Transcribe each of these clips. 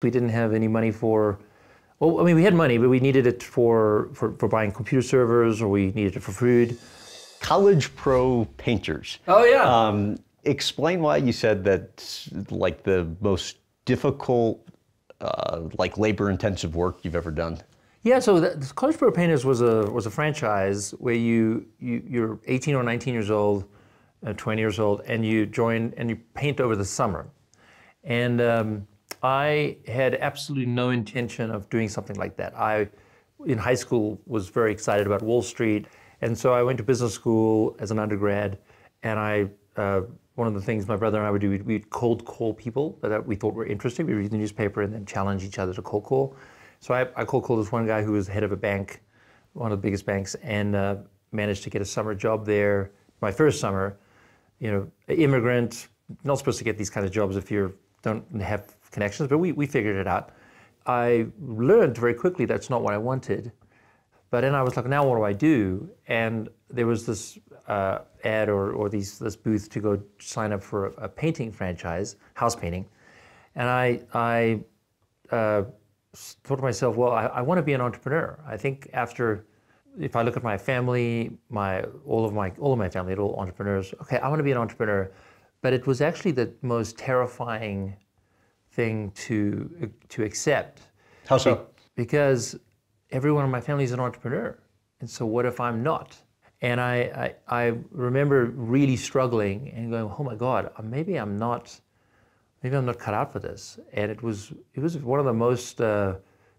We didn't have any money for, well, I mean, we had money, but we needed it for buying computer servers, or we needed it for food. College pro painters. Oh, yeah. Explain why you said that's like the most difficult, like labor-intensive work you've ever done. Yeah, so the College Pro Painters was a franchise where you're 18 or 19 years old, 20 years old, and you join and you paint over the summer. And I had absolutely no intention of doing something like that. I, in high school, was very excited about Wall Street, and so I went to business school as an undergrad, and one of the things my brother and I would do, we'd cold call people that we thought were interesting. We'd read the newspaper and then challenge each other to cold call. So I cold called this one guy who was head of a bank, one of the biggest banks, and managed to get a summer job there. My first summer, you know, immigrant, not supposed to get these kind of jobs if you don't have connections, but we figured it out. I learned very quickly that's not what I wanted. But then I was like, now what do I do? And there was this ad or this booth to go sign up for a painting franchise, house painting. And I thought to myself, well, I want to be an entrepreneur. I think if I look at my family, all of my family are all entrepreneurs. Okay, I want to be an entrepreneur. But it was actually the most terrifying thing to accept. How so? Because everyone in my family is an entrepreneur. And so what if I'm not? And I remember really struggling and going, oh my God, maybe I'm not cut out for this. And it was one of the most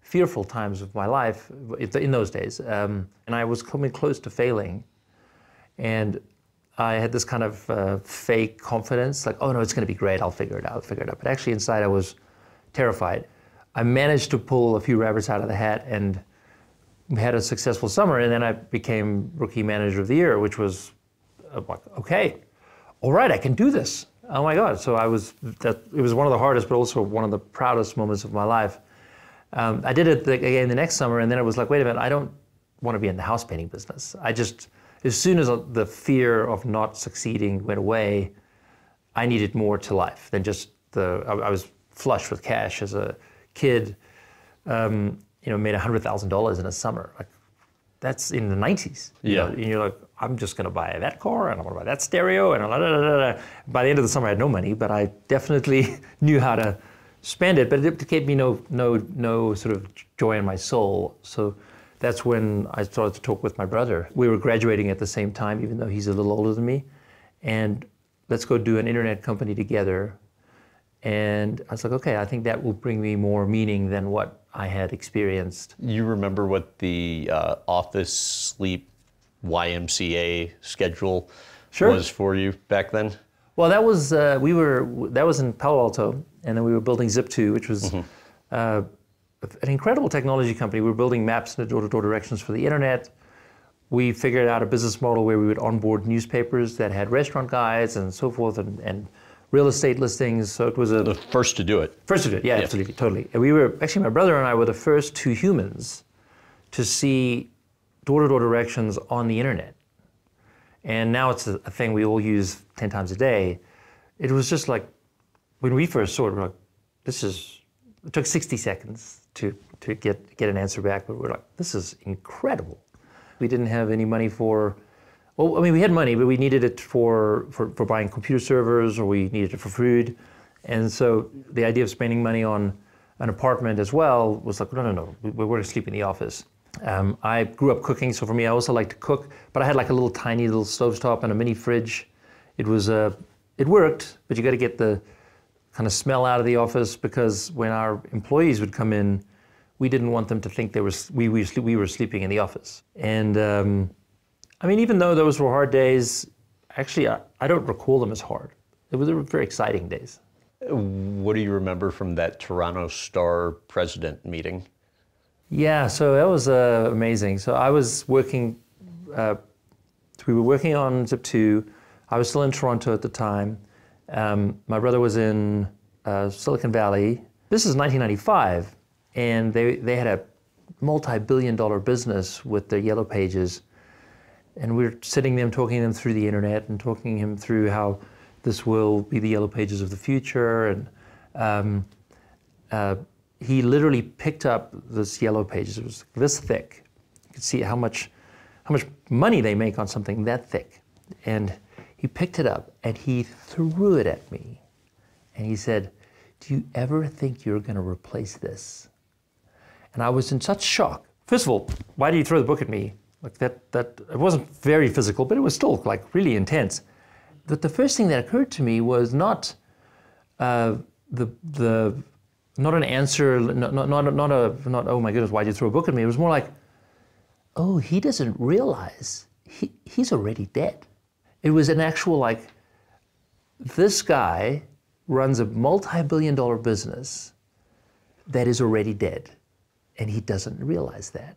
fearful times of my life in those days. And I was coming close to failing. And I had this kind of fake confidence, like, oh no, it's going to be great, I'll figure it out. But actually inside I was terrified. I managed to pull a few rabbits out of the hat and had a successful summer, and then I became Rookie Manager of the Year, which was like, okay, all right, I can do this. Oh my God! So it was one of the hardest, but also one of the proudest moments of my life. I did it again the next summer, and then it was like, wait a minute, I don't want to be in the house painting business. As soon as the fear of not succeeding went away, I needed more to life than just I was flush with cash as a kid. Made $100,000 in a summer. Like, that's in the 90s. Yeah. And you're like, I'm just going to buy that car, and I'm going to buy that stereo, and By the end of the summer, I had no money, but I definitely knew how to spend it. But it gave me no sort of joy in my soul. So that's when I started to talk with my brother. We were graduating at the same time, even though he's a little older than me. And let's go do an internet company together. And I was like, okay, I think that will bring me more meaning than what I had experienced. You remember what the office sleep YMCA schedule was for you back then? Well, that was in Palo Alto, and then we were building Zip2, which was an incredible technology company. We were building maps in the door-to-door directions for the internet. We figured out a business model where we would onboard newspapers that had restaurant guides and so forth, and real estate listings. So it was the first to do it. First to do it, yeah, absolutely, totally. And we were, actually my brother and I were the first two humans to see door-to-door directions on the internet. And now it's a thing we all use 10 times a day. It was just like, when we first saw it, we're like, it took 60 seconds to get an answer back, but we're like, this is incredible. We didn't have any money for, well, I mean, we had money, but we needed it for buying computer servers, or we needed it for food. And so the idea of spending money on an apartment as well was like, no, we're going to sleep in the office. I grew up cooking, so for me, I also like to cook, but I had like a tiny little stovetop and a mini fridge. It worked, but you got to get the kind of smell out of the office, because when our employees would come in, we didn't want them to think we were sleeping in the office. And I mean, even though those were hard days, actually, I don't recall them as hard. They were very exciting days. What do you remember from that Toronto Star president meeting? Yeah, so that was amazing. So I was working, we were working on Zip2. I was still in Toronto at the time. My brother was in Silicon Valley. This is 1995, and they had a multi-billion-dollar business with their Yellow Pages. And we were sitting them, talking them through the internet and talking him through how this will be the Yellow Pages of the future. And he literally picked up this yellow page. It was this thick. You could see how much money they make on something that thick. And he picked it up and he threw it at me. And he said, "Do you ever think you're going to replace this?" And I was in such shock. First of all, why did you throw the book at me? Like that it wasn't very physical, but it was still like really intense. But the first thing that occurred to me was not not an answer, not oh my goodness, why did you throw a book at me? It was more like, oh, he doesn't realize he's already dead. It was an actual like, this guy runs a multi-billion-dollar business that is already dead, and he doesn't realize that.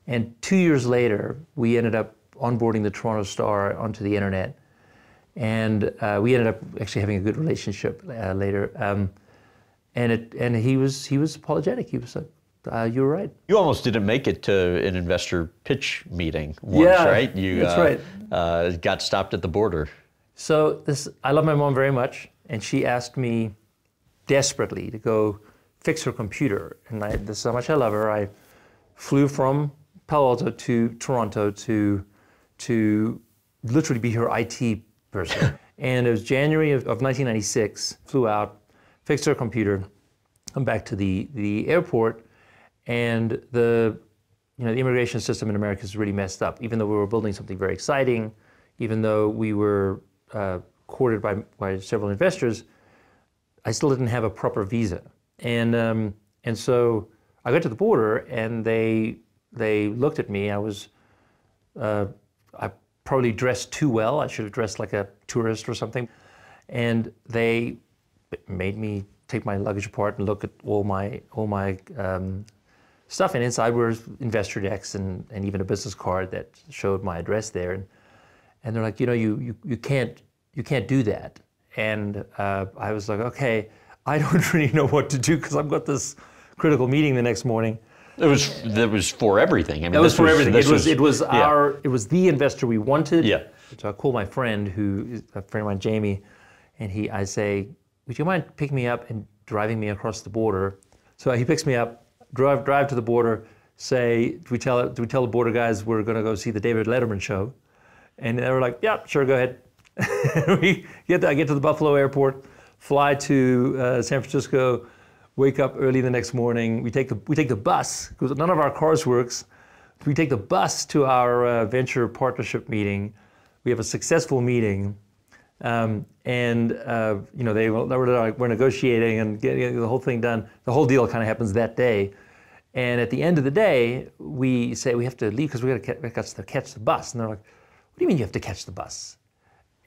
And 2 years later, we ended up onboarding the Toronto Star onto the internet, and we ended up actually having a good relationship later. And he was apologetic. He was like, "You were right." You almost didn't make it to an investor pitch meeting once, right? That's right. Got stopped at the border. So I love my mom very much, and she asked me desperately to go fix her computer. And this is how much I love her. I flew from Palo Alto to Toronto to literally be her IT person. And it was January of 1996. Flew out, fixed her computer, come back to the airport, and the immigration system in America is really messed up. Even though we were building something very exciting, even though we were courted by several investors, I still didn't have a proper visa. And so I got to the border, and they looked at me. I probably dressed too well. I should have dressed like a tourist or something. And they made me take my luggage apart and look at all my stuff. And inside were investor decks and even a business card that showed my address there. And they're like, you can't do that. And I was like, okay, I don't really know what to do because I've got this critical meeting the next morning. That was for everything. I mean, it was for everything. It was the investor we wanted. Yeah. So I call my friend, who is a friend of mine, Jamie, and I say, "Would you mind picking me up and driving me across the border?" So he picks me up, drive to the border. Say, do we tell the border guys we're going to go see the David Letterman show? And they were like, "Yeah, sure, go ahead." I get to the Buffalo airport, fly to San Francisco. Wake up early the next morning. We take the bus because none of our cars works. We take the bus to our venture partnership meeting. We have a successful meeting, we're negotiating and getting the whole thing done. The whole deal kind of happens that day, and at the end of the day, we say we have to leave because we got to catch the bus. And they're like, "What do you mean you have to catch the bus?"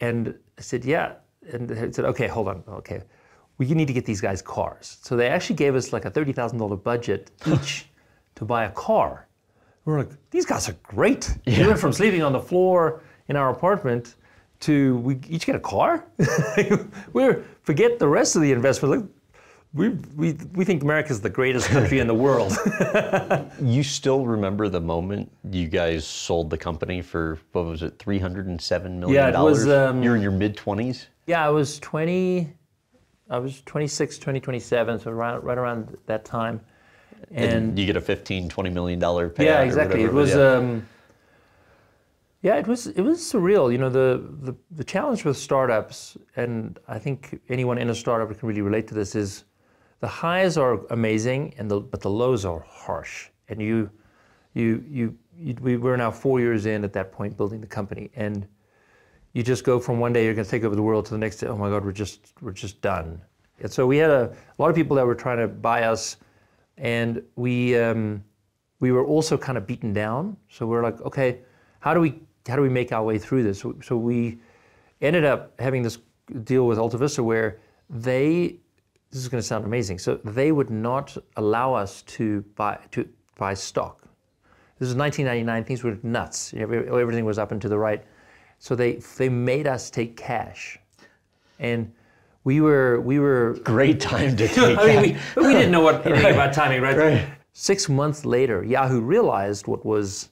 And I said, "Yeah." And they said, "Okay, hold on, okay. We need to get these guys cars." So they actually gave us like a $30,000 budget each to buy a car. We're like, these guys are great. Yeah. We went from sleeping on the floor in our apartment to we each get a car. Forget the rest of the investment. Like, we think America's the greatest country in the world. You still remember the moment you guys sold the company for, what was it, $307 million? Yeah, it was. You're in your mid-20s? Yeah, I was 26, 27, so right around that time. And you get a $15-20 million payout. Yeah, exactly. It was it was surreal. The challenge with startups, and I think anyone in a startup can really relate to this, is the highs are amazing but the lows are harsh. And we were now 4 years in at that point building the company, and you just go from one day you're going to take over the world to the next day, oh my God, we're just done. And so we had a lot of people that were trying to buy us, and we were also kind of beaten down. So we're like, okay, how do we make our way through this? So we ended up having this deal with Alta Vista where this is going to sound amazing. So they would not allow us to buy stock. This is 1999. Things were nuts. Everything was up and to the right. So they made us take cash, and we were great time to take. I mean, we didn't know anything about timing, right? 6 months later, Yahoo realized what was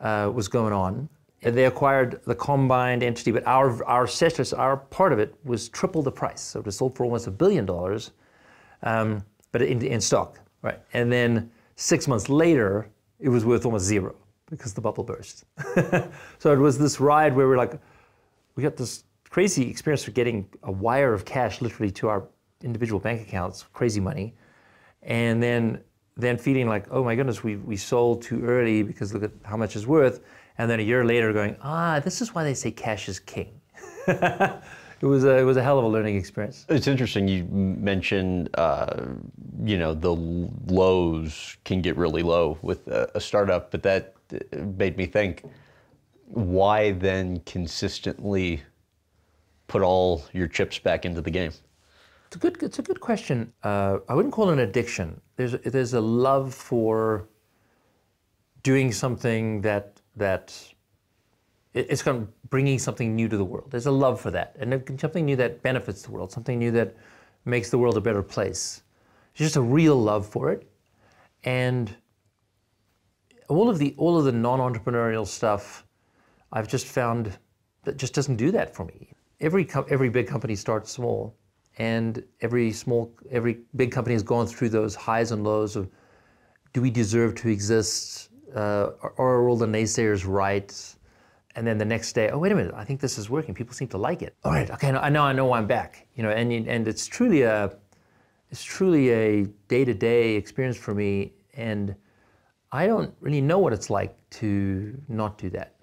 going on, and they acquired the combined entity. But our part of it was triple the price, so it was sold for almost $1 billion, but in stock. Right. And then 6 months later, it was worth almost zero because the bubble burst. So it was this ride where we're like, we got this crazy experience of getting a wire of cash literally to our individual bank accounts, crazy money. And then feeling like, oh my goodness, we sold too early because look at how much it's worth. And then a year later going, this is why they say cash is king. It was a hell of a learning experience. It's interesting you mentioned, the lows can get really low with a startup, but that made me think, why then consistently put all your chips back into the game? It's a good question. I wouldn't call it an addiction. There's a love for doing something that it's kind of bringing something new to the world. There's a love for that, and something new that benefits the world, something new that makes the world a better place. It's just a real love for it, and all of the non-entrepreneurial stuff, I've just found that just doesn't do that for me. Every big company starts small, and every big company has gone through those highs and lows of, do we deserve to exist? Are all the naysayers right? And then the next day, oh wait a minute, I think this is working. People seem to like it. All right, okay, I know I'm back. And it's truly a day-to-day experience for me, and I don't really know what it's like to not do that.